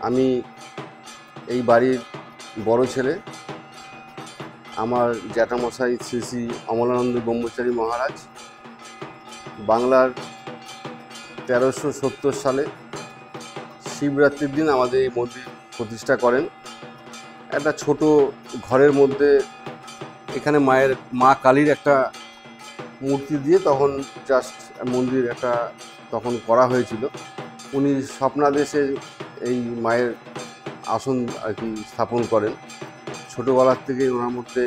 আমি এই বাড়ির বড় ছেলে। আমার জ্যাঠামশাই শ্রী শ্রী অমলানন্দ ব্রহ্মচারী মহারাজ বাংলার 1370 সালে শিবরাত্রির দিন আমাদের এই মন্দির প্রতিষ্ঠা করেন। একটা ছোট ঘরের মধ্যে এখানে মা কালীর একটা মূর্তি দিয়ে তখন জাস্ট মন্দির একটা তখন করা হয়েছিল। উনি স্বপ্নাদেশে এই মায়ের আসন আর কি স্থাপন করেন। ছোটোবেলার থেকে ওনার মধ্যে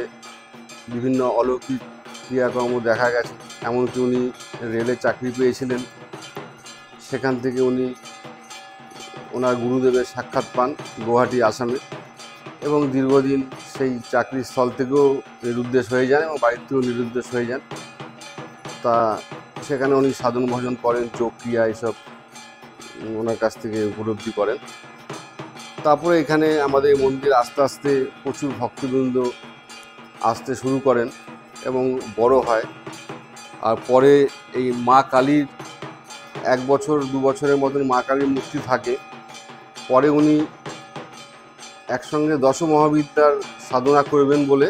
বিভিন্ন অলৌকিক ক্রিয়াকর্ম দেখা গেছে। এমনকি উনি রেলে চাকরি পেয়েছিলেন, সেখান থেকে উনি ওনার গুরুদেবের সাক্ষাৎ পান গুয়াহাটি, আসামে, এবং দীর্ঘদিন সেই চাকরির স্থল থেকেও নিরুদ্দেশ হয়ে যান এবং বাড়ির থেকেও নিরুদ্দেশ হয়ে যান। তা সেখানে উনি সাধন ভজন করেন, যোগ ক্রিয়া এসব ওনার কাছ থেকে উপলব্ধি করেন। তারপরে এখানে আমাদের মন্দির আস্তে আস্তে প্রচুর ভক্তবৃন্দ আসতে শুরু করেন এবং বড় হয়। আর পরে এই মা কালীর 1 বছর 2 বছরের মতন মা কালীর মূর্তি থাকে। পরে উনি একসঙ্গে 10 মহাবিদ্যার সাধনা করবেন বলে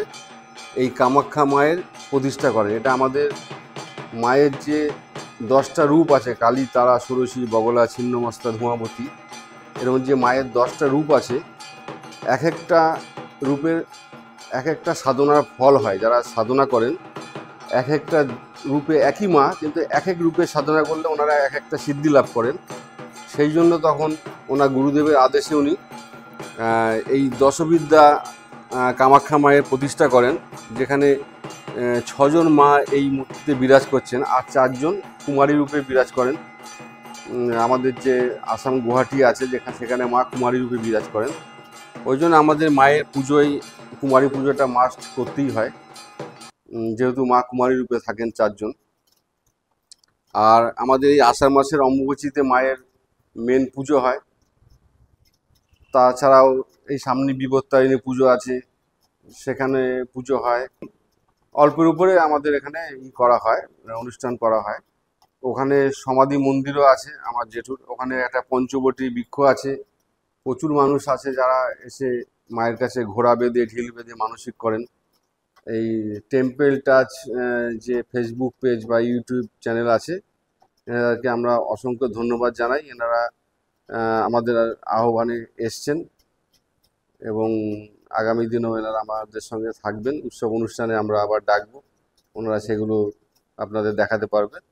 এই কামাখ্যা মায়ের প্রতিষ্ঠা করেন। এটা আমাদের মায়ের যে 10টা রূপ আছে, কালী, তারা, ষোড়শী, বগলা, ছিন্নমস্তা, ধূমাবতী, এরকম যে মায়ের 10টা রূপ আছে, এক একটা রূপের এক একটা সাধনার ফল হয়। যারা সাধনা করেন এক একটা রূপে একই মা, কিন্তু এক এক রূপে সাধনা করলে ওনারা এক একটা সিদ্ধি লাভ করেন। সেই জন্য তখন ওনার গুরুদেবের আদেশে উনি এই দশবিদ্যা কামাখ্যা মায়ের প্রতিষ্ঠা করেন, যেখানে 6 জন মা এই মূর্তিতে বিরাজ করছেন আর 4 জন কুমারী রূপে বিরাজ করেন। আমাদের যে আসাম গুয়াহাটি আছে সেখানে মা কুমারী রূপে বিরাজ করেন। ওই জন্য আমাদের মায়ের পুজোয় কুমারী পুজোটা মাস্ট করতেই হয়, যেহেতু মা কুমারী রূপে থাকেন 4 জন। আর আমাদের এই আষাঢ় মাসের অম্বুবাচীতে মায়ের মেন পুজো হয়। তাছাড়াও এই সামনে বিপত্তারিণী পুজো আছে, সেখানে পুজো হয়। অল্পের উপরে আমাদের এখানে করা হয়, অনুষ্ঠান করা হয়। ওখানে সমাধি মন্দিরও আছে আমার জেঠুর। ওখানে একটা পঞ্চবটী বৃক্ষ আছে। প্রচুর মানুষ আছে যারা এসে মায়ের কাছে ঘোড়া বেঁধে, ঢিল বেঁধে মানসিক করেন। এই টেম্পল টাচ যে ফেসবুক পেজ বা ইউটিউব চ্যানেল আছে, এনাদেরকে আমরা অসংখ্য ধন্যবাদ জানাই। এনারা আমাদের আহ্বানে এসছেন এবং আগামী দিনেও এনারা আমাদের সঙ্গে থাকবেন। উৎসব অনুষ্ঠানে আমরা আবার ডাকবো, ওনারা সেগুলো আপনাদের দেখাতে পারবেন।